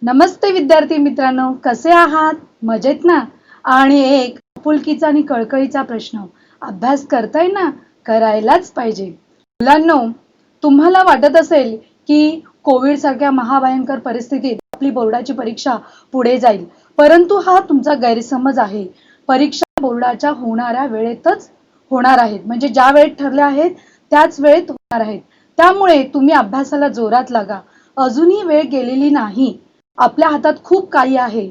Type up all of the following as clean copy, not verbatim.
नमस्ते विद्यार्थी मित्रांनो, कसे आहात? मजेत ना? आणि एक आपुलकीचा आणि कळकळीचा प्रश्न, अभ्यास करताय ना? करायलाच पाहिजे. मुलांनो, तुम्हाला वाटत असेल की कोविड सारख्या महाभयंकर परिस्थितीत आपली बोर्डाची परीक्षा पुढे जाईल, परंतु हा तुमचा गैरसमज आहे. परीक्षा बोर्डाच्या होणाऱ्या वेळेतच होणार आहेत, म्हणजे ज्या वेळेत ठरल्या आहेत त्याच वेळेत होणार आहेत. त्यामुळे तुम्ही अभ्यासाला जोरात लागा. अजूनही वेळ गेलेली नाही. आपल्या हातात खूप काही आहे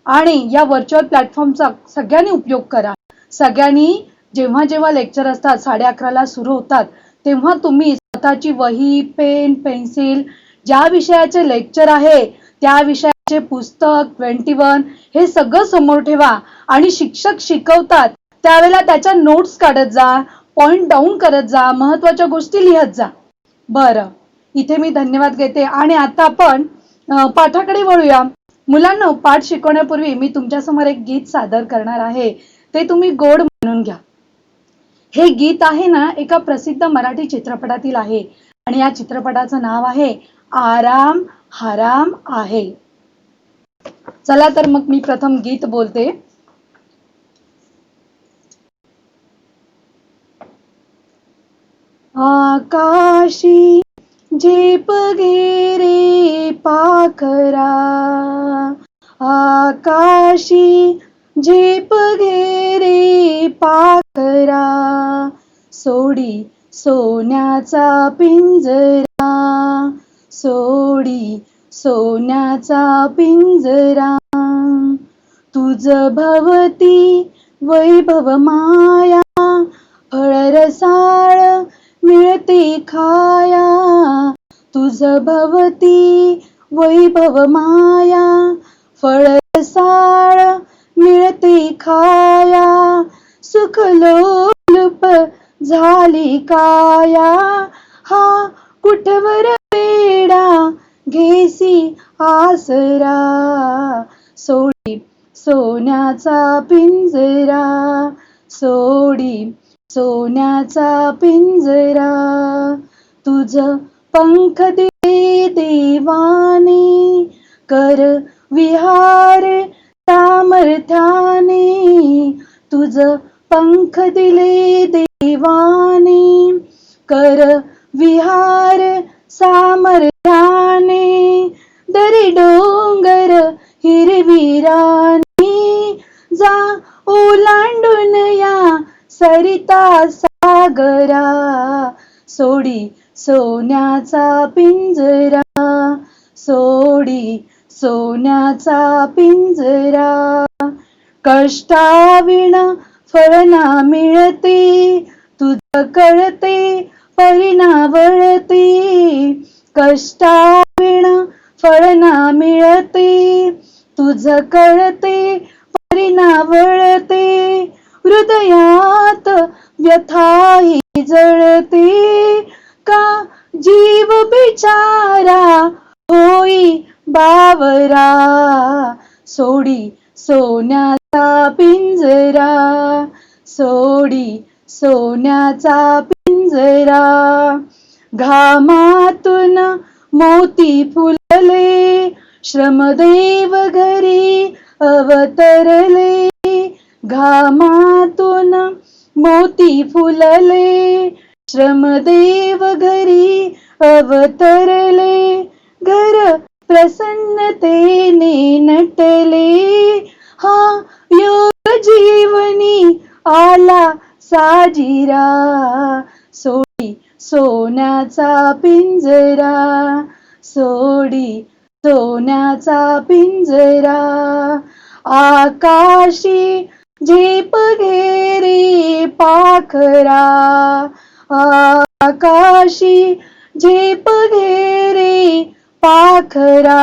आणि या व्हर्च्युअल प्लॅटफॉर्मचा सगळ्यांनी उपयोग करा. सगळ्यांनी जेव्हा जेव्हा लेक्चर असतात 11:30ला सुरू होतात, तेव्हा तुम्ही स्वतःची वही, पेन, पेन्सिल, ज्या विषयाचे लेक्चर आहे त्या विषयाचे पुस्तक 21 हे सगळं समोर ठेवा आणि शिक्षक शिकवतात त्यावेळेला त्याच्या नोट्स काढत जा, पॉइंट डाऊन करत जा, महत्वाच्या गोष्टी लिहत जा. बरं, इथे मी धन्यवाद घेते आणि आता आपण पाठाकडे वळूया. मुलांना पाठ शिकवण्यापूर्वी मी तुमच्या समोर एक गीत सादर करणार आहे. ते तुम्ही गोड म्हणून घ्या. हे गीत आहे ना एका प्रसिद्ध मराठी चित्रपटातील आहे आणि या चित्रपटाचं नाव आहे आराम हराम आहे. चला तर मग मी प्रथम गीत बोलते. आकाशी झेप घे रे पाखरा, आकाशी झेप घे रे पाखरा, सोडी सोन्याचा पिंजरा, सोडी सोन्याचा पिंजरा. तुझ भवती वैभव माया, फळ रसाळ मिळते खाया. तुझ भवती वैभव माया, फळ रसाळ मिळते खाया. सुख लोलुप झाली काया, हा कुठवर वेडा घेसी आसरा. सोडी सोन्याचा पिंजरा, सोडी सोन्याचा पिंजरा. तुझ पंख दिले देवाने, कर विहार सामर्थ्याने. तुझ पंख दिले देवाने, कर विहार सामर्थ्याने. दरी डोंगर हिरविरानी, जा ओलांडून या सरिता सागरा. सोडी सोन्याचा पिंजरा, सोडी सोन्याचा पिंजरा. कष्टाविण फळ ना मिळते, तुझ कळते परिणावळते. कष्टाविण फळ ना मिळते, तुझ कळते परिणावळते. हृदयात व्यथाही जळते, का जीव बिचारा होई बावरा. सोडी सोन्याचा पिंजरा, सोडी सोन्याचा पिंजरा. घामातून मोती फुलले, श्रमदेव घरी अवतरले. घामातून मोती फुलले, श्रमदेव घरी अवतरले. घर प्रसन्नतेने नटले, हा योग जीवनी आला साजिरा. सोडी सोन्याचा पिंजरा, सोडी सोन्याचा पिंजरा. आकाशी झेप घे रे पाखरा, आकाशी झेप घे रे पाखरा.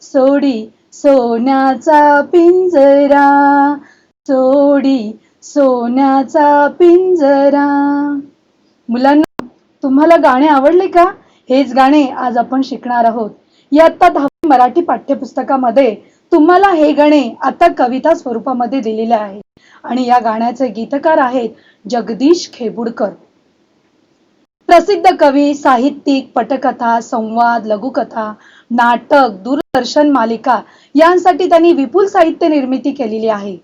सोडी सोन्याचा पिंजरा, सोडी सोन्याचा पिंजरा. मुलांना तुम्हाला गाणे आवडले का? हेच गाणे आज आपण शिकणार आहोत. इयत्ता 10वी मराठी पाठ्यपुस्तकामध्ये तुम्हाला हे गाणे आता कविता स्वरूपामध्ये दिलेले आहे आणि या गाण्याचे गीतकार आहेत जगदीश खेबुडकर. प्रसिद्ध कवी, साहित्यिक, पटकथा, संवाद, लघुकथा, नाटक, दूरदर्शन मालिका यांसाठी त्यांनी विपुल साहित्य निर्मिती केलेली आहे.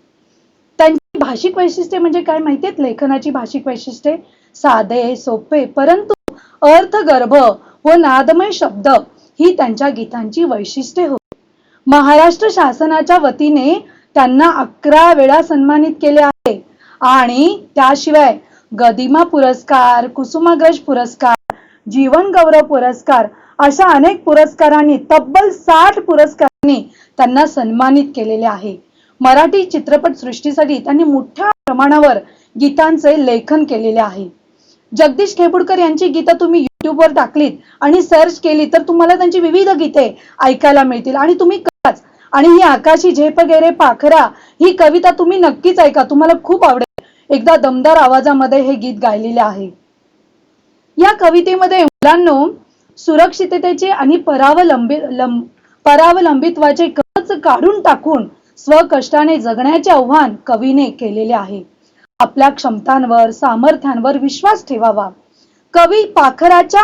त्यांची भाषिक वैशिष्ट्ये म्हणजे काय माहितीयेत? लेखनाची भाषिक वैशिष्ट्ये साधे, सोपे परंतु अर्थगर्भ व नादमय शब्द ही त्यांच्या गीतांची वैशिष्ट्ये होती. महाराष्ट्र शासनाच्या वतीने त्यांना 11 वेळा सन्मानित केले आहे आणि त्याशिवाय गदिमा पुरस्कार, कुसुमाग्रज पुरस्कार, जीवन गौरव पुरस्कार अशा अनेक पुरस्कारांनी तब्बल 60 पुरस्कारांनी त्यांना सन्मानित केलेले आहे. मराठी चित्रपट सृष्टीसाठी त्यांनी मोठ्या प्रमाणावर गीतांचे लेखन केलेले आहे. जगदीश खेपुडकर यांची गीतं तुम्ही युट्यूबवर टाकलीत आणि सर्च केली तर तुम्हाला त्यांची विविध गीते ऐकायला मिळतील आणि तुम्ही कराच. आणि ही आकाशी झेप गेरे पाखरा ही कविता तुम्ही नक्कीच ऐका, तुम्हाला खूप आवडेल. एकदा दमदार आवाजामध्ये हे गीत गायलेले आहे. या कवितेमध्ये मुलांनो सुरक्षिततेचे आणि परावलंबित्वाचे कवच काढून टाकून स्वकष्टाने जगण्याचे आव्हान कवीने केलेले आहे. आपल्या क्षमतांवर, सामर्थ्यांवर विश्वास ठेवावा. कवी पाखराच्या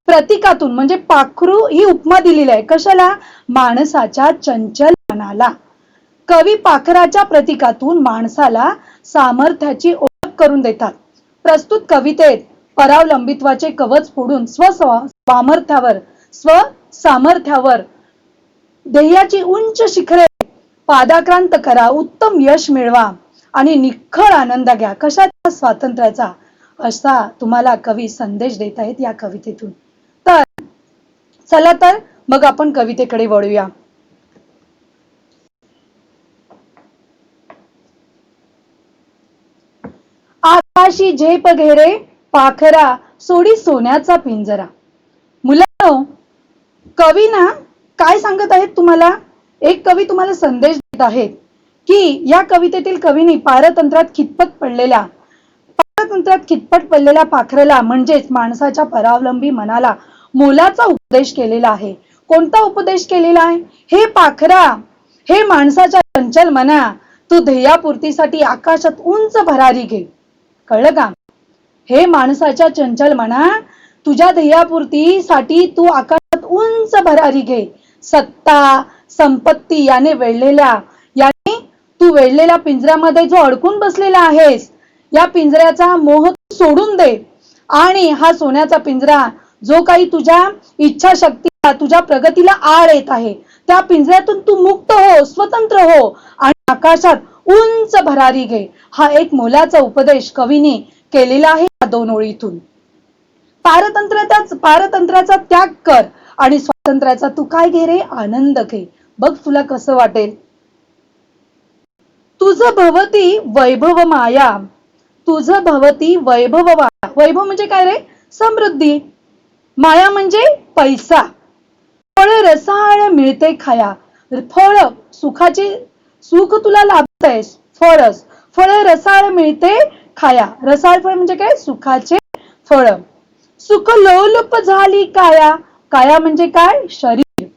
प्रतीकातून म्हणजे पाखरू ही उपमा दिलेली आहे. कशाला? माणसाच्या चंचल मनाला. कवी पाखराच्या प्रतीकातून माणसाला सामर्थ्याची ओळख करून देतात. प्रस्तुत कवितेत परावलंबित्वाचे कवच फोडून स्वसामर्थ्यावर ध्येयाची उंच शिखरे पादाक्रांत करा, उत्तम यश मिळवा आणि निखळ आनंद घ्या. कशाचा? स्वातंत्र्याचा. असा तुम्हाला कवी संदेश देत आहेत या कवितेतून. तर चला तर मग आपण कवितेकडे वळूया. आकाशी झेप घेरे पाखरा सोडी सोन्याचा पिंजरा. मुलांनो कवी ना काय सांगत आहेत तुम्हाला? एक कवी तुम्हाला संदेश देत आहेत की या कवितेतील कवीने पारतंत्र्यात खितपत पडलेल्या पाखराला म्हणजेच माणसाच्या परावलंबी मनाला मोलाचा उपदेश केलेला आहे. कोणता उपदेश केलेला आहे? हे पाखरा, हे माणसाच्या चंचल मना, तू ध्येयापूर्तीसाठी आकाशात उंच भरारी घे. कळलं का? हे माणसाच्या चंचल मना, तुझ्या ध्येयापूर्तीसाठी तू आकाशात उंच भरारी घे. सत्ता, संपत्ती याने तू वेढलेल्या पिंजऱ्यामध्ये जो अडकून बसलेला आहेस, या पिंजऱ्याचा मोह सोडून दे आणि हा सोन्याचा पिंजरा जो काही तुझ्या इच्छाशक्तीला, तुझ्या प्रगतीला आड येत आहे, त्या पिंजऱ्यातून तू मुक्त हो, स्वतंत्र हो आणि आकाशात उंच भरारी घे. हा एक मोलाचा उपदेश कवीने केलेला आहे या 2 ओळीतून. पारतंत्र्याचा त्याग कर आणि स्वातंत्र्याचा तू काय घे रे? आनंद घे. बघ तुला कसं वाटेल. तुझ भवती वैभव माया, तुझ भवती वैभव माया. वैभव म्हणजे काय रे? समृद्धी. माया म्हणजे पैसा. फळ रसाळ मिळते खाया. फळ सुख तुला लाभत आहे. फळ रसाळ मिळते खाया. रसाळ फळ म्हणजे काय? सुखाचे फळ. सुख लोलुप झाली काया. काया म्हणजे काय? शरीर.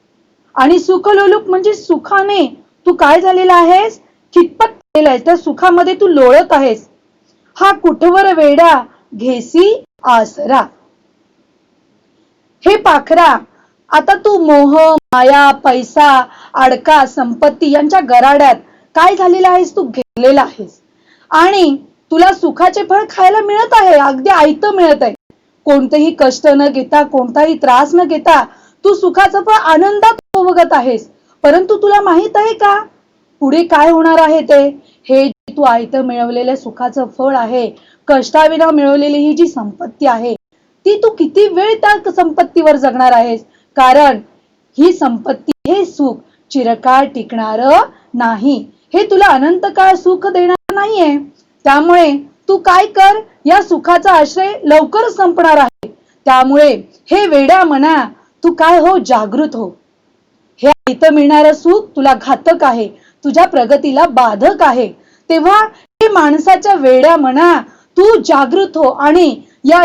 आणि सुख लोलुप म्हणजे सुखाने तू काय झालेला आहेस? खितपत केलेला आहेस. त्या सुखामध्ये तू लोळत आहेस. हा कुठवर वेडा घेसी आसरा. हे पाखरा, आता तू मोह, माया, पैसा, अडका, संपत्ती यांच्या गराड्यात काय झालेला आहेस? तू घेरलेला आहेस आणि तुला सुखाचे फळ खायला मिळत आहे. अगदी आयतं मिळत आहे. कोणतेही कष्ट न घेता, कोणताही त्रास न घेता तू सुखाचं फळ आनंदात उपभोगत आहेस. परंतु तुला माहित आहे का पुढे काय होणार आहे ते? हे तू आयतं मिळवलेलं सुखाचं फळ आहे, कष्टाविना मिळवलेली ही जी संपत्ती आहे, ती तू किती वेळ त्या संपत्तीवर जगणार आहेस? कारण ही संपत्ती, हे सुख चिरकाळ टिकणार नाही. हे तुला अनंत काळ सुख देणार नाहीये. त्यामुळे तू काय कर? या सुखाचा आश्रय लवकर संपणार आहे. त्यामुळे हे वेड्या मना, तू काय हो? जागृत हो. हे आयतं मिळणारं सुख तुला घातक आहे, तुझ्या प्रगतीला बाधक आहे. तेव्हा हे माणसाच्या वेड्या मना, तू जागृत हो आणि या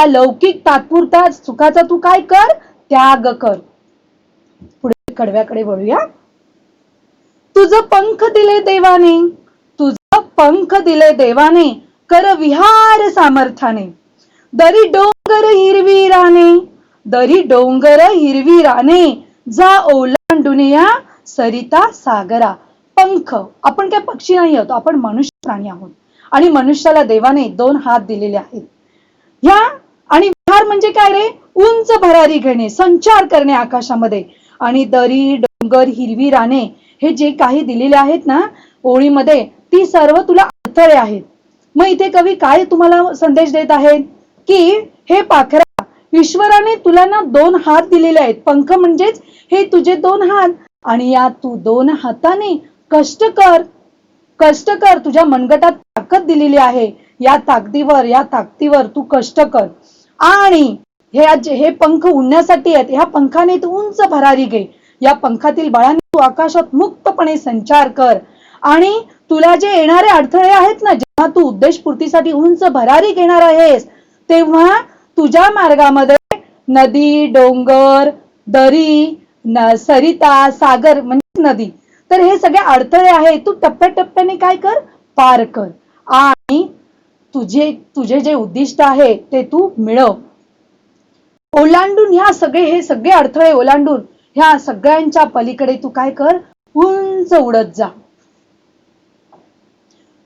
लौकिक तात्पुरता सुखाचा तू काय कर? त्याग कर. पुढे कडव्याकडे वळूया. तुझं पंख दिले देवाने, तुझं पंख दिले देवाने, कर विहार सामर्थ्याने. दरी डोंगर हिरवी राने, दरी डोंगर हिरवी राने, जा ओलांडून या सरिता सागरा. पंख, आपण काय पक्षी नाही आहोत, आपण मनुष्य प्राणी आहोत. आणि मनुष्याला देवाने 2 हात दिलेले आहेत. ह्या आणि विहार म्हणजे काय रे? उंच भरारी घेणे, संचार करणे आकाशामध्ये. आणि दरी डोंगर हिरवी राने हे जे काही दिलेले आहेत ना ओळीमध्ये, ती सर्व तुला अडथळे आहेत. मग इथे कवी काय तुम्हाला संदेश देत आहेत की हे पाखरा, ईश्वराने तुला ना 2 हात दिलेले आहेत. पंख म्हणजेच हे तुझे 2 हात. आणि या तू 2 हाताने कष्ट कर, कष्ट कर. तुझ्या मनगटात ताकद दिलेली आहे. या ताकदीवर तू कष्ट कर. आणि हे पंख उडण्यासाठी आहेत. ह्या पंखाने तू उंच भरारी घे. या पंखातील बळाने तू आकाशात मुक्तपणे संचार कर. आणि तुला जे येणारे अडथळे आहेत ना, जेव्हा तू उद्देशपूर्तीसाठी उंच भरारी घेणार आहेस, तेव्हा तुझ्या मार्गामध्ये नदी, डोंगर, दरी, सरिता, सागर म्हणजे नदी, तर हे सगळे अडथळे आहेत. तू टप्प्याटप्प्याने काय कर? पार कर. आणि तुझे जे उद्दिष्ट आहे ते तू मिळव. ओलांडून हे सगळे अडथळे ओलांडून ह्या सगळ्यांच्या पलीकडे तू काय कर? उंच उडत जा.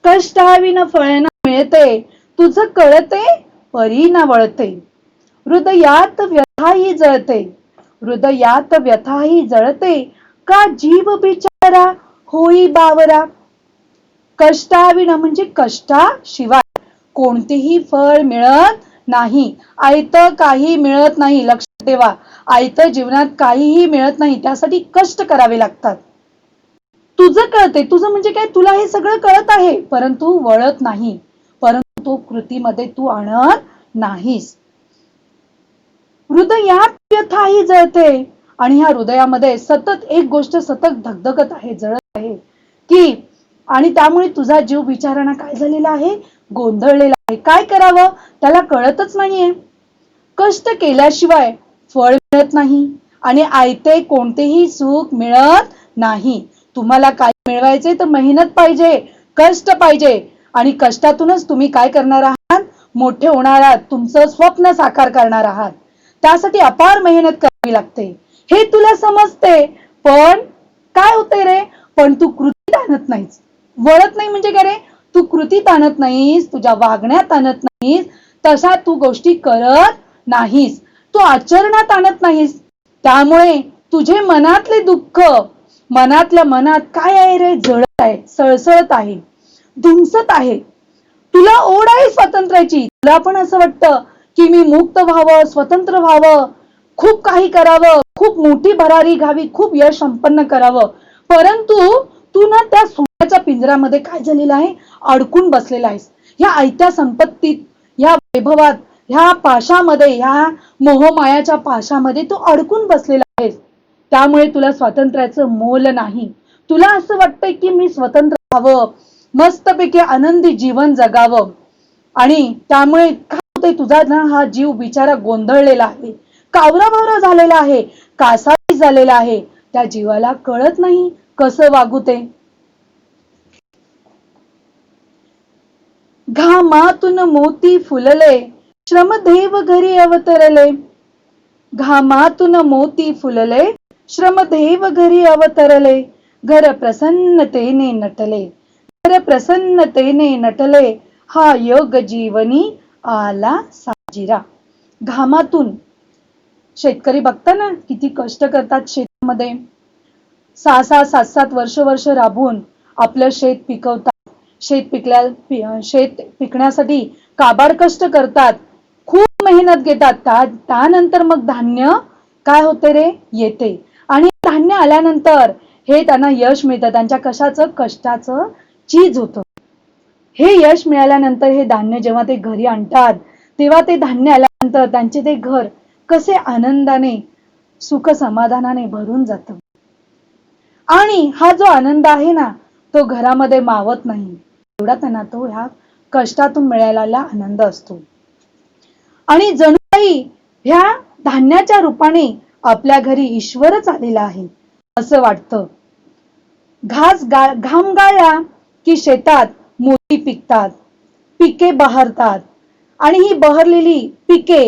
कष्टाविन फळ न मिळते, तुझ कळते परी न वळते. हृदयात व्यथाही जळते, हृदयात व्यथाही जळते, का जीव बिचारा होई बावरा. कष्टाविन म्हणजे कष्टाशिवाय कोणतेही फळ मिळत नाही. आयत काही मिळत नाही. लक्षात ठेवा, आयत जीवनात काहीही मिळत नाही. त्यासाठी कष्ट करावे लागतात. तुझं कळते, तुझं म्हणजे काय? तुला हे सगळं कळत आहे, परंतु वळत नाही. परंतु तो कृतीमध्ये तू आणत नाहीस. हृदयात व्यथाही जळते. आणि ह्या हृदयामध्ये सतत एक गोष्ट सतत धगधगत आहे, जळत आहे की, आणि त्यामुळे तुझा जीव बिचाराना काय झालेला आहे? गोंधळलेला आहे. काय करावं त्याला कळतच नाहीये. कष्ट केल्याशिवाय फळ मिळत नाही आणि आयते कोणतेही सुख मिळत नाही. तुम्हाला काय मिळवायचे तर मेहनत पाहिजे, कष्ट पाहिजे. आणि कष्टातूनच तुम्ही काय करणार आहात? मोठे होणार आहात, तुमचं स्वप्न साकार करणार आहात. त्यासाठी अपार मेहनत करावी लागते, हे तुला समजते. पण काय होतंय रे? पण तू कृतीत आणत नाहीस. वळत नाही म्हणजे काय रे? तू कृतीत आणत नाहीस, तुझ्या वागण्यात आणत नाहीस, तशा तू गोष्टी करत नाहीस, तू आचरणात आणत नाहीस. त्यामुळे तुझे मनातले दुःख मनातल्या मनात काय आहे रे? जळत आहे, सळसळत आहे, धुमसत आहे. तुला ओढ आहे स्वातंत्र्याची. तुला पण असं वाटतं की मी मुक्त व्हावं, स्वतंत्र व्हावं, खूप काही करावं, खूप मोठी भरारी घ्यावी, खूप यश संपन्न करावं. परंतु तू ना त्या सोन्याच्या पिंजऱ्यामध्ये काय झालेला आहे? अडकून बसलेला आहेस. ह्या आयत्या संपत्तीत, ह्या वैभवात, ह्या पाशामध्ये, ह्या मोहमायाच्या पाशामध्ये तू अडकून बसलेला आहेस. त्यामुळे तुला स्वातंत्र्याचं मोल नाही. तुला असं वाटतंय की मी स्वतंत्र व्हावं, मस्तपैकी आनंदी जीवन जगावं. आणि त्यामुळे काय होतंय? तुझा ना हा जीव बिचारा गोंधळलेला आहे, कावराबावरा झालेला आहे, कासावीस झालेला आहे. त्या जीवाला कळत नाही कसं वागू ते. घामातून मोती फुलले, श्रमदेव घरी अवतरले. घामातून मोती फुलले, श्रमदेव घरी अवतरले. घर प्रसन्नतेने नटले, घर प्रसन्नतेने नटले. हा योग जीवनी आला साजिरा. घामातून शेतकरी बघता ना किती कष्ट करतात शेतामध्ये. 6-6, 7-7 वर्ष राबून आपलं शेत पिकवतात. शेत पिकण्यासाठी काबाड कष्ट करतात, खूप मेहनत घेतात. त्यानंतर मग धान्य काय होते रे? येते. आणि धान्य आल्यानंतर हे त्यांना यश मिळतं. त्यांच्या कष्टाचं चीज होतं. हे यश मिळाल्यानंतर हे धान्य जेव्हा ते घरी आणतात, तेव्हा ते धान्य आल्यानंतर त्यांचे ते घर कसे आनंदाने, सुख समाधानाने भरून जातं. आणि हा जो आनंद आहे ना, तो घरामध्ये मावत नाही. एवढा त्यांना तो ह्या कष्टातून मिळालेला आनंद असतो. आणि जणू काही ह्या धान्याच्या रूपाने आपल्या घरी ईश्वरच आलेला आहे असं वाटतं. घाम गाळला की शेतात मोती पिकतात, पिके बहरतात. आणि ही बहरलेली पिके,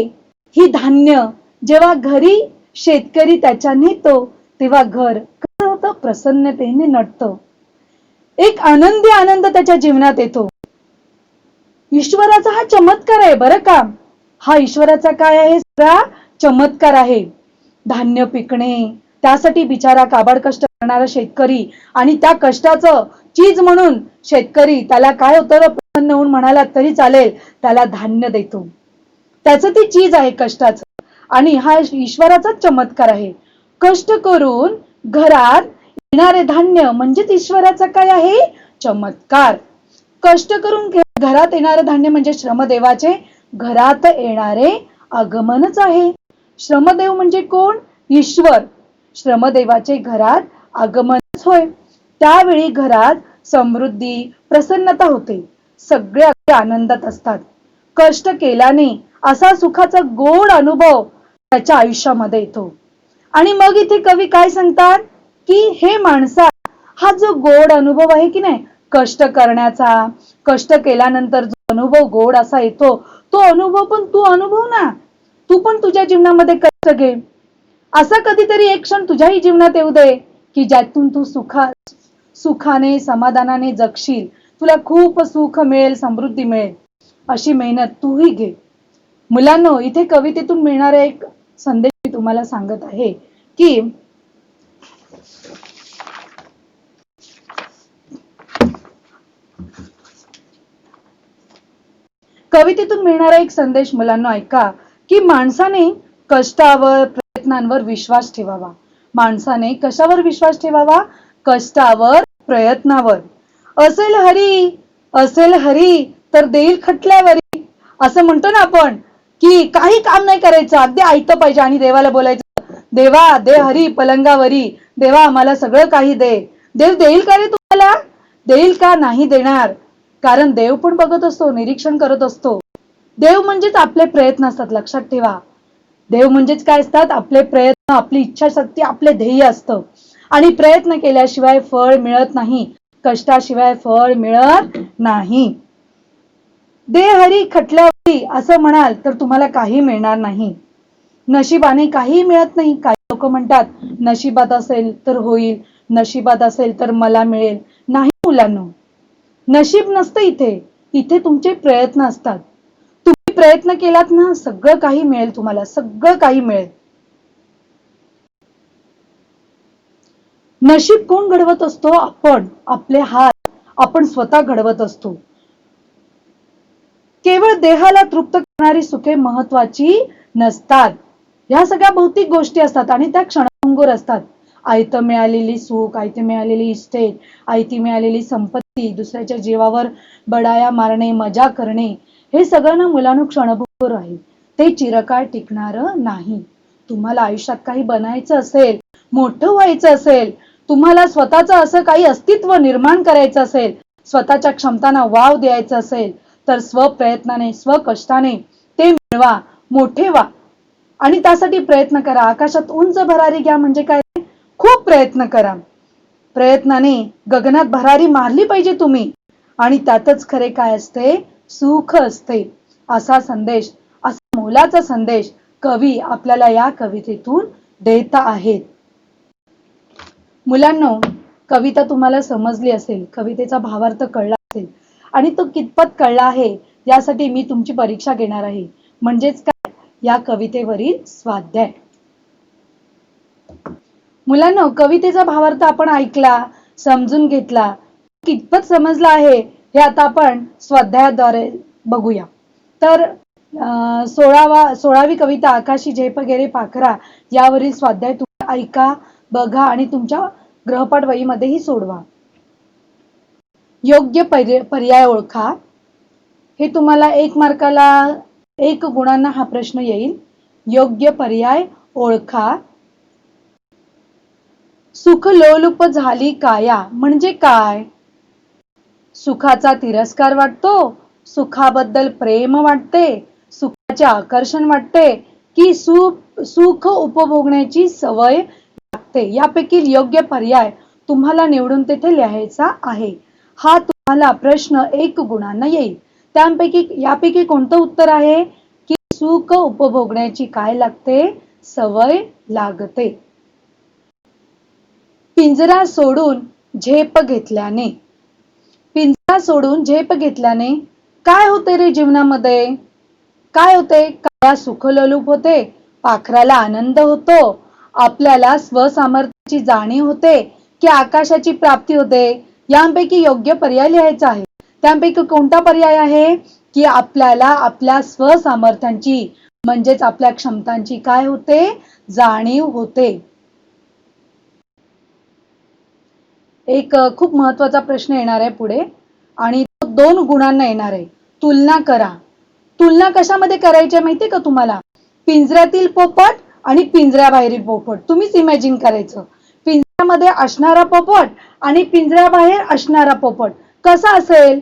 ही धान्य जेव्हा घरी शेतकरी त्याच्या नेतो तेव्हा घर कसं होतं, प्रसन्नतेने नटतं. एक आनंदी आनंद त्याच्या जीवनात येतो. ईश्वराचा हा चमत्कार आहे बरं का. हा ईश्वराचा काय आहे, सगळा चमत्कार आहे. धान्य पिकणे, त्यासाठी बिचारा काबाड कष्ट करणारा शेतकरी, आणि त्या कष्टाचं चीज म्हणून शेतकरी त्याला काय होतं, प्रसन्न होऊन म्हणाला तरी चालेल, त्याला धान्य देतो. त्याचं ती चीज आहे कष्टाचं. आणि हा ईश्वराचाच चमत्कार आहे. कष्ट करून घरात येणारे धान्य म्हणजेच ईश्वराचा काय आहे, चमत्कार. कष्ट करून घरात येणारे धान्य म्हणजे श्रमदेवाचे घरात येणारे आगमनच आहे. श्रमदेव म्हणजे कोण, ईश्वर. श्रमदेवाचे घरात आगमनच होय. त्यावेळी घरात समृद्धी, प्रसन्नता होते. सगळे अगदी आनंदात असतात. कष्ट केल्याने असा सुखाचा गोड अनुभव त्याच्या आयुष्यामध्ये येतो. आणि मग इथे कवी काय सांगतात, की हे माणसा, हा जो गोड अनुभव आहे की नाही, कष्ट करण्याचा, कष्ट केल्यानंतर जो अनुभव गोड असा येतो, तो अनुभव पण तू अनुभव ना. तू पण तुझ्या जीवनामध्ये कष्ट घे. असा कधीतरी एक क्षण तुझ्याही जीवनात येऊ दे, की ज्यातून तू सुखाने समाधानाने जगशील. तुला खूप सुख मिळेल, समृद्धी मिळेल. अशी मेहनत तूही घे. मुलांनो, इथे कवितेतून मिळणारा एक संदेश मी तुम्हाला सांगत आहे, की कवितेतून मिळणारा एक संदेश मुलांना ऐका, की माणसाने कष्टावर, प्रयत्नांवर विश्वास ठेवावा. माणसाने कशावर विश्वास ठेवावा, कष्टावर, प्रयत्नावर. असेल हरी, असेल हरी तर देईल खटल्यावरी. असं म्हणतो ना आपण, की काही काम नाही करायचं, अगदी ऐकतं पाहिजे आणि देवाला बोलायचं, देवा दे हरी पलंगावरी, देवा आम्हाला सगळं काही दे. देव देईल का रे तुम्हाला, देईल का, नाही देणार. कारण देव पण बघत असतो, निरीक्षण करत असतो. देव म्हणजेच आपले प्रयत्न असतात, लक्षात ठेवा. देव म्हणजेच काय असतात, आपले प्रयत्न, आपली इच्छाशक्ती, आपले ध्येय असतं. आणि प्रयत्न केल्याशिवाय फळ मिळत नाही, कष्टाशिवाय फळ मिळत नाही. दे हरी खटल्यावरी असं म्हणाल तर तुम्हाला काही मिळणार नाही. नशिबाने काही मिळत नाही. काही लोक म्हणतात, नशिबात असेल तर होईल, नशिबात असेल तर मला मिळेल. नाही मुलांनो, नशीब नसतं इथे. इथे तुमचे प्रयत्न असतात. तुम्ही प्रयत्न केलात ना, सगळं काही मिळेल तुम्हाला, सगळं काही मिळेल. नशीब कोण घडवत असतो, आपण. आपले हात आपण स्वतः घडवत असतो. केवळ देहाला तृप्त करणारी सुखे महत्वाची नसतात. ह्या सगळ्या भौतिक गोष्टी असतात आणि त्या क्षणभंगुर असतात. आयतं मिळालेली सुख, आयती मिळालेली इस्टेट, आयती मिळालेली संपत्ती, दुसऱ्याच्या जीवावर बडाया मारणे, मजा करणे, हे सगळं ना मुलांनो क्षणभंगुर आहे. ते चिरकाळ टिकणारं नाही. तुम्हाला आयुष्यात काही बनायचं असेल, मोठं व्हायचं असेल, तुम्हाला स्वतःचं असं काही अस्तित्व निर्माण करायचं असेल, स्वतःच्या क्षमतांना वाव द्यायचा असेल, तर स्वप्रयत्नाने, स्वकष्टाने ते मिळवा, मोठे व्हा. आणि त्यासाठी प्रयत्न करा. आकाशात उंच भरारी घ्या म्हणजे काय, खूप प्रयत्न करा. प्रयत्नाने गगनात भरारी मारली पाहिजे तुम्ही. आणि त्यातच खरे काय असते, सुख असते. असा संदेश, असा मोलाचा संदेश कवी आपल्याला या कवितेतून देत आहेत. मुलांनो, कविता तुम्हाला समजली असेल, कवितेचा भावार्थ कळला असेल, आणि तो कितपत कळला आहे यासाठी मी तुमची परीक्षा घेणार आहे. म्हणजेच काय, या कवितेवरील स्वाध्याय. मुलांनो, कवितेचा भावार्थ आपण ऐकला, समजून घेतला, कितपत समजला आहे हे आता आपण स्वाध्यायाद्वारे बघूया. तर 16वी कविता आकाशी झेप गेले पाखरा यावरील स्वाध्याय तुम्ही ऐका, बघा आणि तुमच्या गृहपाठ वहीमध्येही सोडवा. योग्य पर्याय ओळखा. हे तुम्हाला 1 मार्काला 1 गुणांना हा प्रश्न येईल. योग्य पर्याय ओळखा. सुख लोलुप झाली काया म्हणजे काय? सुखाचा तिरस्कार वाटतो, सुखाबद्दल प्रेम वाटते, सुखाचे आकर्षण वाटते, की सुख उपभोगण्याची सवय लागते. यापैकी योग्य पर्याय तुम्हाला निवडून तेथे लिहायचा आहे. हा तुम्हाला प्रश्न 1 गुणांना येईल. यापैकी कोणतं उत्तर आहे, की सुख उपभोगण्याची काय लागते, सवय लागते. पिंजरा सोडून झेप घेतल्याने. पिंजरा सोडून झेप घेतल्याने काय होते रे जीवनामध्ये? काय होते? काया सुखलोलूप होते, पाखराला आनंद होतो, आपल्याला स्वसामर्थ्याची जाणीव होते, की आकाशाची प्राप्ती होते. यांपैकी योग्य पर्याय लिहायचा आहे. त्यापैकी कोणता पर्याय आहे? की आपल्याला आपल्या स्वसामर्थ्यांची म्हणजेच आपल्या क्षमतांची काय होते? जाणीव होते. एक खूप महत्वाचा प्रश्न येणार आहे पुढे आणि तो 2 गुणांना येणार आहे. तुलना करा. तुलना कशामध्ये करायची माहितीये का तुम्हाला? पिंजऱ्यातील पोपट आणि पिंजऱ्याबाहेरील पोपट. तुम्हीच इमॅजिन करायचं. पिंजऱ्यामध्ये असणारा पोपट आणि पिंजऱ्याबाहेर असणारा पोपट कसा असेल?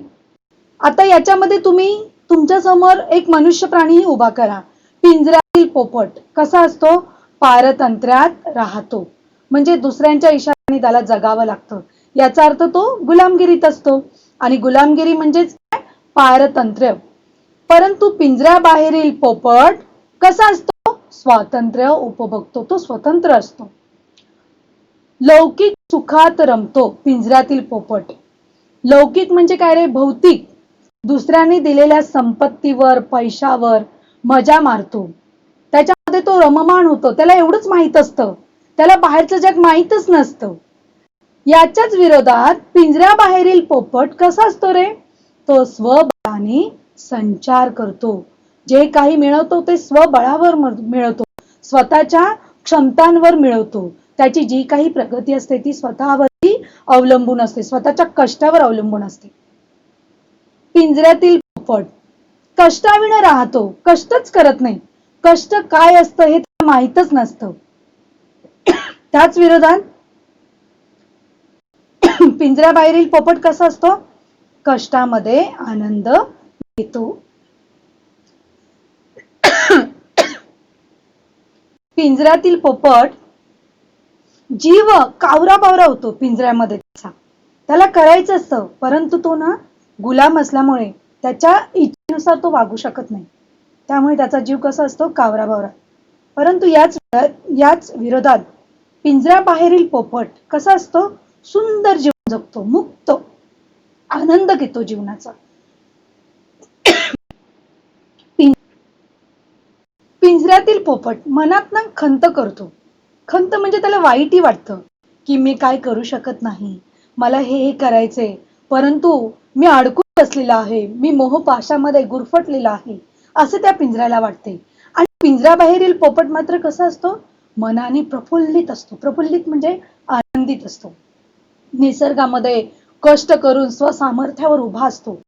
आता याच्यामध्ये तुम्ही तुमच्या समोर एक मनुष्य प्राणी उभा करा. पिंजऱ्यातील पोपट कसा असतो? पारतंत्र्यात राहतो. म्हणजे दुसऱ्यांच्या इशाऱ्याने त्याला जगावं लागतं. याचा अर्थ तो गुलामगिरीत असतो. आणि गुलामगिरी म्हणजेच काय? पारतंत्र्य. परंतु पिंजऱ्याबाहेरील पोपट कसा असतो? स्वातंत्र्य उपभोगतो. तो स्वतंत्र असतो. लौकिक सुखात रमतो पिंजऱ्यातील पोपट. लौकिक म्हणजे काय रे? भौतिक. दुसऱ्यांनी दिलेल्या संपत्तीवर, पैशावर मजा मारतो. त्याच्यामध्ये तो रममाण होतो. त्याला एवढंच माहित असतं. त्याला बाहेरचं जग माहीतच नसतं. याच्याच विरोधात पिंजऱ्याबाहेरील पोपट कसा असतो रे? तो स्वबळाने संचार करतो. जे काही मिळवतो ते स्वबळावर मिळवतो. स्वतःच्या क्षमतांवर मिळवतो. त्याची जी काही प्रगती असते ती स्वतःवरती अवलंबून असते. स्वतःच्या कष्टावर अवलंबून असते. पिंजऱ्यातील पोपट कष्टाविना राहतो. कष्टच करत नाही. कष्ट काय असतं हे त्याला माहीतच नसतं. त्याच विरोधात पिंजऱ्याबाहेरील पोपट कसा असतो? कष्टामध्ये आनंद घेतो. पिंजऱ्यातील पोपट जीव कावरा-बावरा होतो पिंजऱ्यामध्ये त्याचा. त्याला करायचं असतं, परंतु तो ना गुलाम असल्यामुळे त्याच्या इच्छेनुसार तो वागू शकत नाही. त्यामुळे त्याचा जीव कसा असतो? कावरा-बावरा. परंतु याच विरोधात पिंजऱ्याबाहेरील पोपट कसा असतो? सुंदर जीवन जगतो, मुक्त आनंद घेतो जीवनाचा. पिंजऱ्यातील पोपट मनात ना खंत करतो. खंत म्हणजे त्याला वाईटही वाटतं, की मी काय करू शकत नाही. मला हे करायचंय, परंतु मी अडकून बसलेला आहे. मी मोहपाशामध्ये गुरफटलेला आहे. असं त्या पिंजऱ्याला वाटते. आणि पिंजऱ्याबाहेरील पोपट मात्र कसा असतो? मनाने प्रफुल्लित असतो. प्रफुल्लित म्हणजे आनंदित असतो. निसर्गामध्ये कष्ट करून स्वसामर्थ्यावर उभा असतो.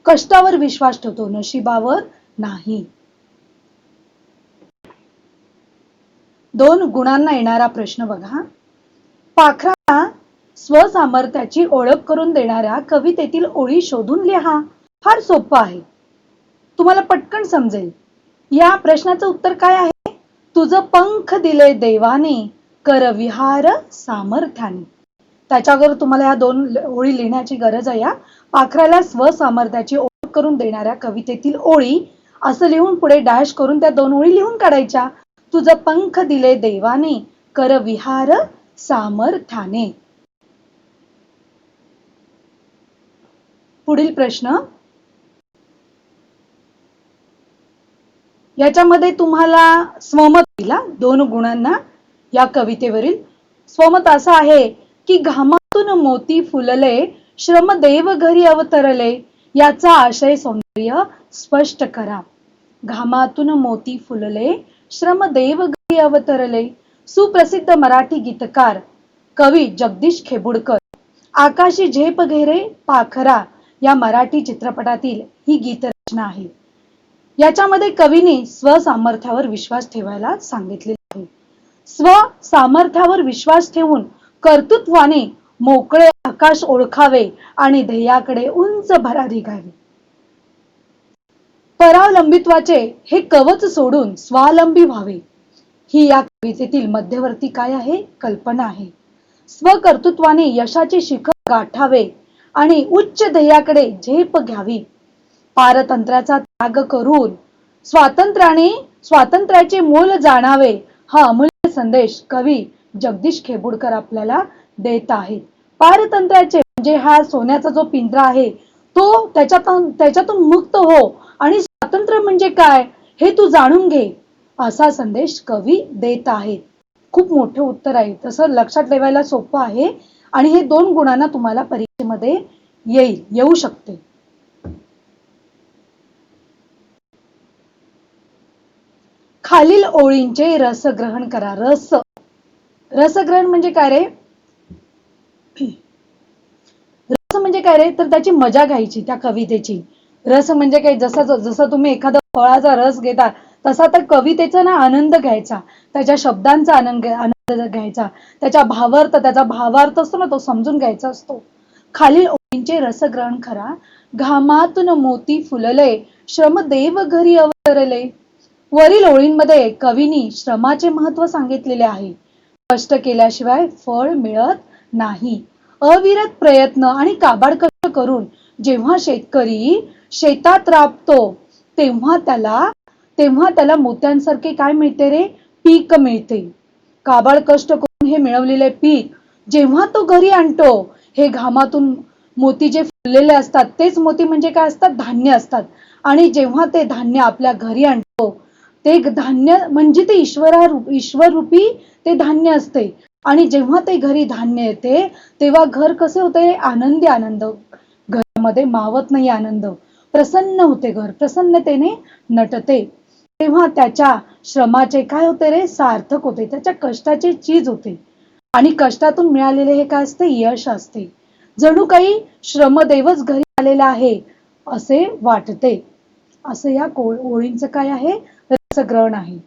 कष्टावर विश्वास ठेवतो, नशिबावर नाही. 2 गुणांना येणारा प्रश्न बघा. पाखराला स्वसामर्थ्याची ओळख करून देणाऱ्या कवितेतील ओळी शोधून लिहा. फार सोपं आहे. तुम्हाला पटकन समजेल. या प्रश्नाचं उत्तर काय आहे? तुझं पंख दिले देवाने, कर विहार सामर्थ्याने. त्याच्यावर तुम्हाला या 2 ओळी लिहिण्याची गरज आहे. या पाखराला स्वसामर्थ्याची ओळख करून देणाऱ्या कवितेतील ओळी असं लिहून पुढे डॅश करून त्या 2 ओळी लिहून काढायच्या. तुझं पंख दिले देवाने, कर विहार सामर्थ्याने. पुढील प्रश्न. याच्यामध्ये तुम्हाला स्वमत दिला 2 गुणांना या कवितेवरील. स्वमत असं आहे की घामातून मोती फुलले, श्रमदेव घरी अवतरले. याचा आशय सौंदर्य स्पष्ट करा. घामातून मोती फुलले, श्रमदेव घरी अवतरले. सुप्रसिद्ध मराठी गीतकार कवी जगदीश खेबुडकर. आकाशी झेप घेरे पाखरा या मराठी चित्रपटातील ही गीतरचना आहे. याच्यामध्ये कवीने स्वसामर्थ्यावर विश्वास ठेवायला सांगितले आहे. स्वसामर्थ्यावर विश्वास ठेवून कर्तृत्वाने मोकळे आकाश ओळखावे आणि ध्येयाकडे उंच भरारी घ्यावी. परावलंबित्वाचे हे कवच सोडून स्वावलंबी व्हावे. ही या कवितेतील मध्यवर्ती काय आहे? कल्पना आहे. स्वकर्तृत्वाने यशाचे शिखर गाठावे आणि उच्च ध्येयाकडे झेप घ्यावी. पारतंत्र्याचा त्याग करून स्वातंत्र्याचे मोल जाणावे. हा अमूल्य संदेश कवी जगदीश खेबुडकर आपल्याला देत आहेत. पारतंत्र्याचे म्हणजे हा सोन्याचा जो पिंजरा आहे तो त्याच्यातून मुक्त हो आणि स्वातंत्र्य म्हणजे काय हे तू जाणून घे, असा संदेश कवी देत आहेत. खूप मोठं उत्तर आहे, तसं लक्षात ठेवायला सोपं आहे आणि हे 2 गुणांना तुम्हाला परीक्षेमध्ये येऊ शकते. खालील ओळींचे रसग्रहण करा. रसग्रहण म्हणजे काय रे? रस म्हणजे काय रे? तर त्याची मजा घ्यायची त्या कवितेची. रस म्हणजे काय, जसं तुम्ही एखादा फळाचा रस घेता तसा त्या कवितेचा ना आनंद घ्यायचा, त्याच्या शब्दांचा आनंद घ्यायचा, त्याचा भावार्थ असतो ना तो समजून घ्यायचा असतो. खालील ओळींचे रसग्रहण करा. घामातून मोती फुलले, श्रमदेव घरी अवतरले. वरील ओळींमध्ये कवीनी श्रमाचे महत्व सांगितलेले आहे. कष्ट केल्याशिवाय फळ मिळत नाही. अविरत प्रयत्न आणि काबाड कष्ट करून जेव्हा शेतकरी शेतात राबतो तेव्हा त्याला मोत्यांसारखे काय मिळते रे? पीक मिळते. काबाड कष्ट करून हे मिळवलेले पीक जेव्हा तो घरी आणतो, हे घामातून मोती जे फुललेले असतात तेच मोती म्हणजे काय असतात? धान्य असतात. आणि जेव्हा ते धान्य आपल्या घरी आणतो, ते धान्य म्हणजे ते ईश्वर रूपी ते धान्य असते. आणि जेव्हा ते घरी धान्य येते तेव्हा घर कसे होते? आनंद. घरामध्ये मावत नाही आनंद. प्रसन्न होते घर, प्रसन्नतेने नटते. तेव्हा त्याच्या श्रमाचे काय होते रे? सार्थक होते. त्याच्या कष्टाचे चीज होते. आणि कष्टातून मिळालेले हे काय असते? यश असते. जणू काही श्रमदेवच घरी आलेला आहे असे वाटते. असं या ओळींचं काय आहे? रसग्रहण आहे.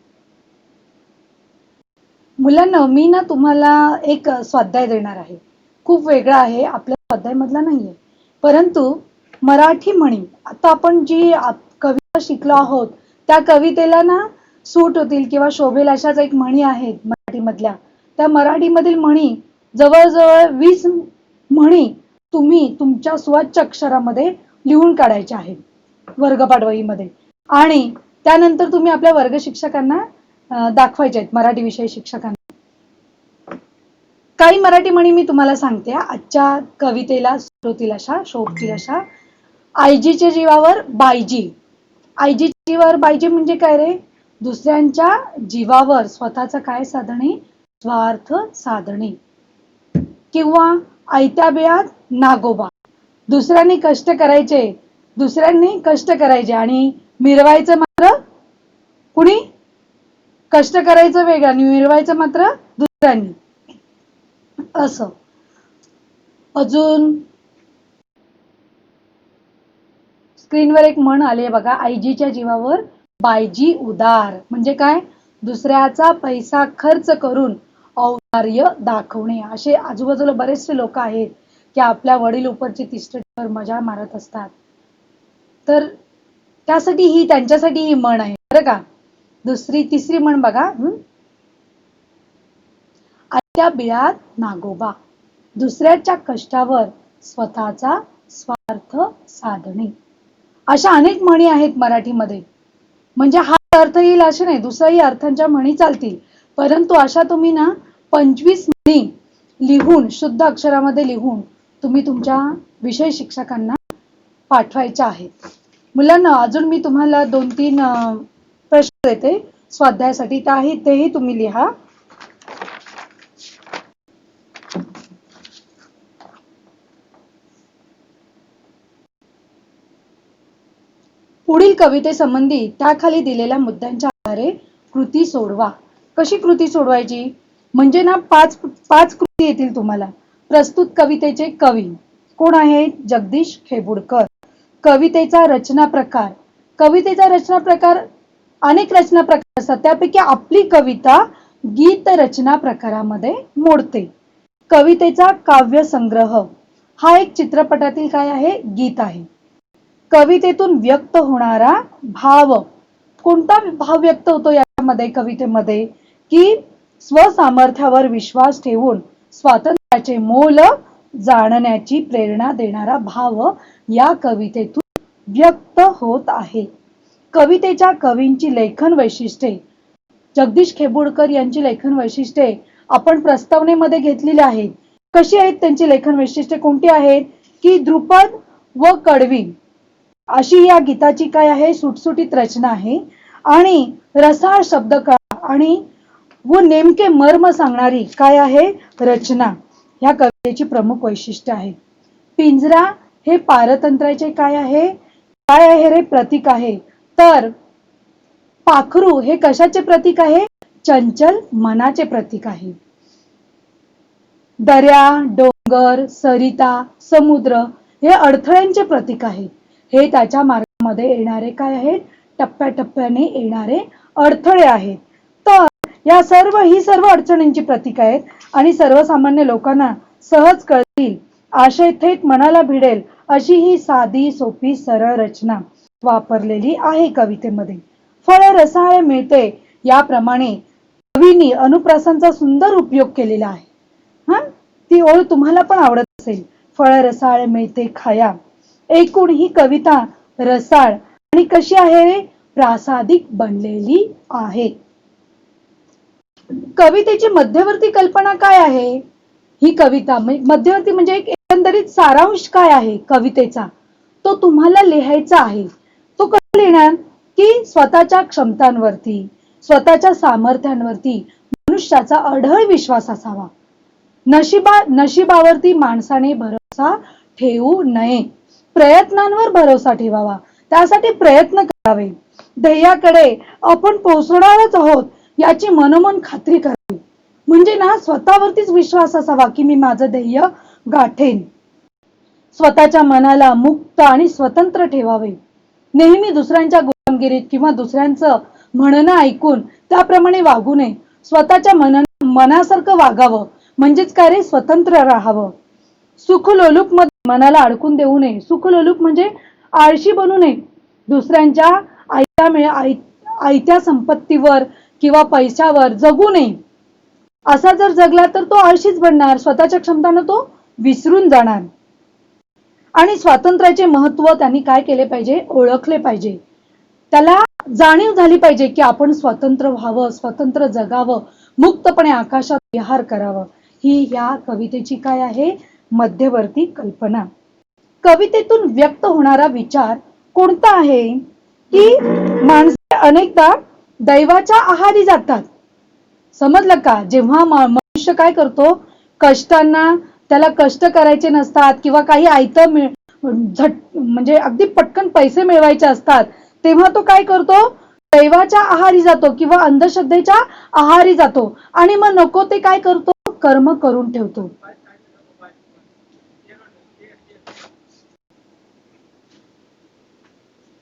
मुलांना मी ना तुम्हाला एक स्वाध्याय देणार आहे. खूप वेगळा आहे, आपल्या स्वाध्याय मधला नाहीये. परंतु मराठी म्हणी, आता आपण जी कविता शिकलो आहोत त्या कवितेला ना सूट होतील किंवा शोभेल अशाच एक म्हणी आहेत मराठी मधल्या. त्या मराठी मधील म्हणी जवळजवळ 20 म्हणी तुम्ही तुमच्या स्वच्छ अक्षरामध्ये लिहून काढायच्या आहेत वर्गपाठ वहीमध्ये. आणि त्यानंतर तुम्ही आपल्या वर्ग शिक्षकांना दाखवायचे आहेत, मराठी विषय शिक्षकांना. काही मराठी म्हणी मी तुम्हाला सांगते आजच्या कवितेला होतील अशा, शोभतील अशा. आईजीच्या जीवावर बाईजी. आईजीच्या जीवावर बाईजी म्हणजे काय रे? दुसऱ्यांच्या जीवावर स्वतःच काय साधणे? स्वार्थ साधणे. किंवा आयत्या बिळात नागोबा. दुसऱ्यांनी कष्ट करायचे आणि मिरवायचं मात्र कुणी? कष्ट करायचं वेगळं आणि मिरवायचं मात्र दुसऱ्यांनी. असं. अजून स्क्रीनवर एक म्हण आली आहे बघा, आईजीच्या जीवावर बायजी उदार. म्हणजे काय? दुसऱ्याचा पैसा खर्च करून औदार्य दाखवणे. असे आजूबाजूला बरेचसे लोक आहेत की आपल्या वडील उपरची तिष्ठीवर मजा मारत असतात. तर त्यांच्यासाठी ही म्हण आहे बरं का. तिसरी म्हण बघा. आयत्या बिळात नागोबा. दुसऱ्याच्या कष्टावर स्वतःचा स्वार्थ साधणे. अशा अनेक म्हणी आहेत मराठीमध्ये. म्हणजे हा अर्थ येईल असे नाही, दुसऱ्याही अर्थांच्या म्हणी चालतील. परंतु अशा तुम्ही ना 25 म्हणी लिहून, शुद्ध अक्षरामध्ये लिहून तुम्ही तुमच्या विषय शिक्षकांना पाठवायच्या आहेत. मुलांना अजून मी तुम्हाला 2-3 प्रश्न देते स्वाध्यायासाठी, तेही तुम्ही लिहा. पुढील कवितेसंबंधी त्याखाली दिलेल्या मुद्द्यांच्या आधारे कृती सोडवा. कशी कृती सोडवायची? म्हणजे ना पाच कृती येतील तुम्हाला. प्रस्तुत कवितेचे कवी कोण आहेत? जगदीश खेबुडकर. कवितेचा रचना प्रकार. कवितेचा रचना प्रकार, अनेक रचना प्रकार असतात, त्यापैकी आपली कविता गीत रचना प्रकारामध्ये मोडते. कवितेचा काव्य संग्रह. हा एक चित्रपटातील काय आहे? गीत आहे. कवितेतून व्यक्त होणारा भाव. कोणता भाव व्यक्त होतो यामध्ये कवितेमध्ये? की स्वसामर्थ्यावर विश्वास ठेवून स्वातंत्र्याचे मोल जाणण्याची प्रेरणा देणारा भाव या कवितेतून व्यक्त होत आहे. कवितेच्या कवींची लेखन वैशिष्ट्ये. जगदीश खेबुडकर यांची लेखन वैशिष्ट्ये आपण प्रस्तावनेमध्ये घेतलेली आहेत. कशी आहेत त्यांची लेखन वैशिष्ट्ये, कोणती आहेत की द्रुपद व कडवी अशी या गीताची काय आहे, सुटसुटीत रचना आहे आणि रसाळ शब्दकळा आणि व नेमके मर्म सांगणारी काय आहे रचना, ह्या कवितेची प्रमुख वैशिष्ट्य आहे. पिंजरा हे पारतंत्र्याचे काय आहे रे प्रतीक आहे, तर पाखरू हे कशाचे प्रतीक आहे, चंचल मनाचे प्रतीक आहे. दर्या, डोंगर, सरिता, समुद्र हे अडथळ्यांचे प्रतीक आहे. हे त्याच्या मार्गामध्ये येणारे काय आहेत, टप्प्याटप्प्याने येणारे अडथळे आहेत. तर ही सर्व अडचणींची प्रतीक आहेत आणि सर्वसामान्य लोकांना सहज कळतील, आशय थेट मनाला भिडेल अशी ही साधी सोपी सरळ रचना वापरलेली आहे कवितेमध्ये. फळ रसाळ मिळते याप्रमाणे कवींनी अनुप्रासांचा सुंदर उपयोग केलेला आहे. ती ओळ तुम्हाला पण आवडत असेल, फळ रसाळ मिळते खाया. एकूण ही कविता रसाळ आणि कशी आहे, प्रासादिक बनलेली आहे. कवितेची मध्यवर्ती कल्पना काय आहे, ही कविता मध्यवर्ती म्हणजे एक एकंदरीत सारांश काय आहे कवितेचा, तो तुम्हाला लिहायचा आहे. तो कसा लिहिणार की स्वतःच्या क्षमतांवरती, स्वतःच्या सामर्थ्यांवरती मनुष्याचा अढळ विश्वास असावा. नशिबावरती माणसाने भरोसा ठेवू नये, प्रयत्नांवर भरोसा ठेवावा, त्यासाठी प्रयत्न करावे. ध्येयाकडे आपण पोहोचणारच आहोत याची मनोमन खात्री करावी. म्हणजे ना स्वतःवरतीच विश्वास असावा की मी माझं ध्येय गाठेन. स्वतःच्या मनाला मुक्त आणि स्वतंत्र ठेवावे. नेहमी दुसऱ्यांच्या गुलामगिरीत किंवा दुसऱ्यांचं म्हणणं ऐकून त्याप्रमाणे वागू नये. स्वतःच्या मनासारखं वागावं, म्हणजेच काय रे, स्वतंत्र राहावं. सुखलोलुप मध्ये मनाला अडकून देऊ नये. सुखलोलुप म्हणजे आळशी बनू नये. दुसऱ्यांच्या आयत्या संपत्तीवर किंवा पैशावर जगू नये. असा जर जगला तर तो आळशीच बनणार, स्वतःच्या क्षमतांना तो विसरून जाणार. आणि स्वातंत्र्याचे महत्व त्यांनी काय केले पाहिजे, ओळखले पाहिजे. त्याला जाणीव झाली पाहिजे की आपण स्वतंत्र व्हावं, स्वतंत्र जगावं, मुक्तपणे आकाशात विहार करावं. ही या कवितेची काय आहे, मध्यवर्ती कल्पना. कवितेतून व्यक्त होणारा विचार कोणता आहे की माणसे अनेकदा दैवाच्या आहारी जातात. समजलं का? जेव्हा मनुष्य काय करतो, कष्टांना त्याला कष्ट करायचे नसतात किंवा काही आयतं म्हणजे अगदी पटकन पैसे मिळवायचे असतात, तेव्हा तो काय करतो, दैवाच्या आहारी जातो किंवा अंधश्रद्धेच्या आहारी जातो आणि मग नको ते काय करतो, कर्म करून ठेवतो.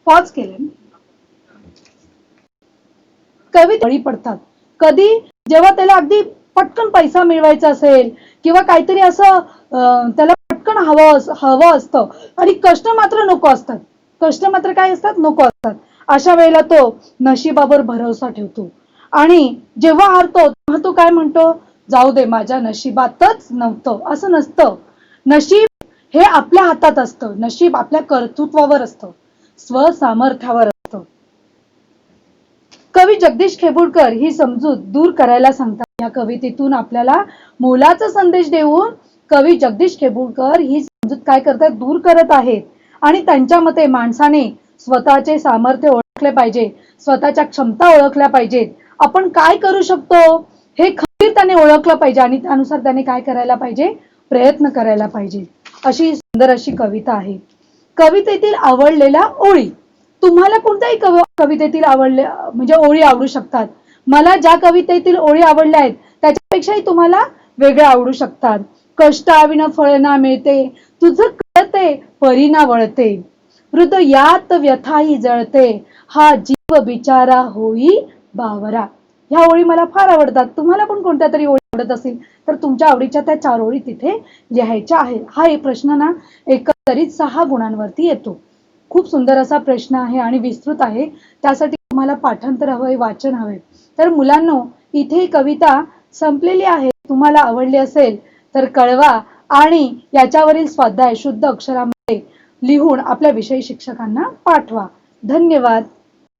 पॉज केलं. कवी बळी पडतात. कधी, जेव्हा त्याला अगदी पटकन पैसा मिळवायचा असेल किंवा काहीतरी असं त्याला पटकन हवं असतं आणि कष्ट मात्र नको असतात. कष्ट मात्र काय असतात, नको असतात. अशा वेळेला तो नशिबावर भरोसा ठेवतो आणि जेव्हा हारतो तेव्हा तो काय म्हणतो, जाऊ दे, माझ्या नशिबातच नव्हतं. असं नसतं. नशीब हे आपल्या हातात असतं. नशीब आपल्या कर्तृत्वावर असतं, स्वसामर्थ्यावर असतं. कवी जगदीश खेबुडकर ही समजूत दूर करायला सांगतात. या कवितेतून आपल्याला मोलाचा संदेश देऊन कवी जगदीश खेबुडकर ही समजूत काय करतात, दूर करत आहेत. आणि त्यांच्या मते माणसाने स्वतःचे सामर्थ्य ओळखले पाहिजे, स्वतःच्या क्षमता ओळखल्या पाहिजेत. आपण काय करू शकतो हे खंबीर त्याने ओळखलं पाहिजे आणि त्यानुसार त्याने काय करायला पाहिजे, प्रयत्न करायला पाहिजे. अशी सुंदर अशी कविता आहे. कवितेतील आवडलेल्या ओळी, तुम्हाला कोणत्याही कवितेतील म्हणजे ओळी आवडू शकतात. मला ज्या कवितेतील ओळी आवडल्या आहेत त्याच्यापेक्षाही तुम्हाला वेगळ्या आवडू शकतात. कष्टाविना फळ ना मिळते, तुझं कळते परी ना वळते, हृदयात व्यथाही जळते, हा जीव बिचारा होई बावरा. ह्या ओळी मला फार आवडतात. तुम्हाला पण कोणत्या तरी ओळी आवडत असेल तर तुमच्या आवडीच्या त्या 4 ओळी तिथे लिहायच्या आहेत. हा एक प्रश्न ना एकंदरीत 6 गुणांवरती येतो. खूप सुंदर असा प्रश्न आहे आणि विस्तृत आहे. त्यासाठी तुम्हाला पाठांतर हवंय, वाचन हवंय. तर मुलांनो, इथे कविता संपलेली आहे. तुम्हाला आवडली असेल तर कळवा आणि याच्यावरील स्वाध्याय शुद्ध अक्षरामध्ये लिहून आपल्या विषय शिक्षकांना पाठवा. धन्यवाद.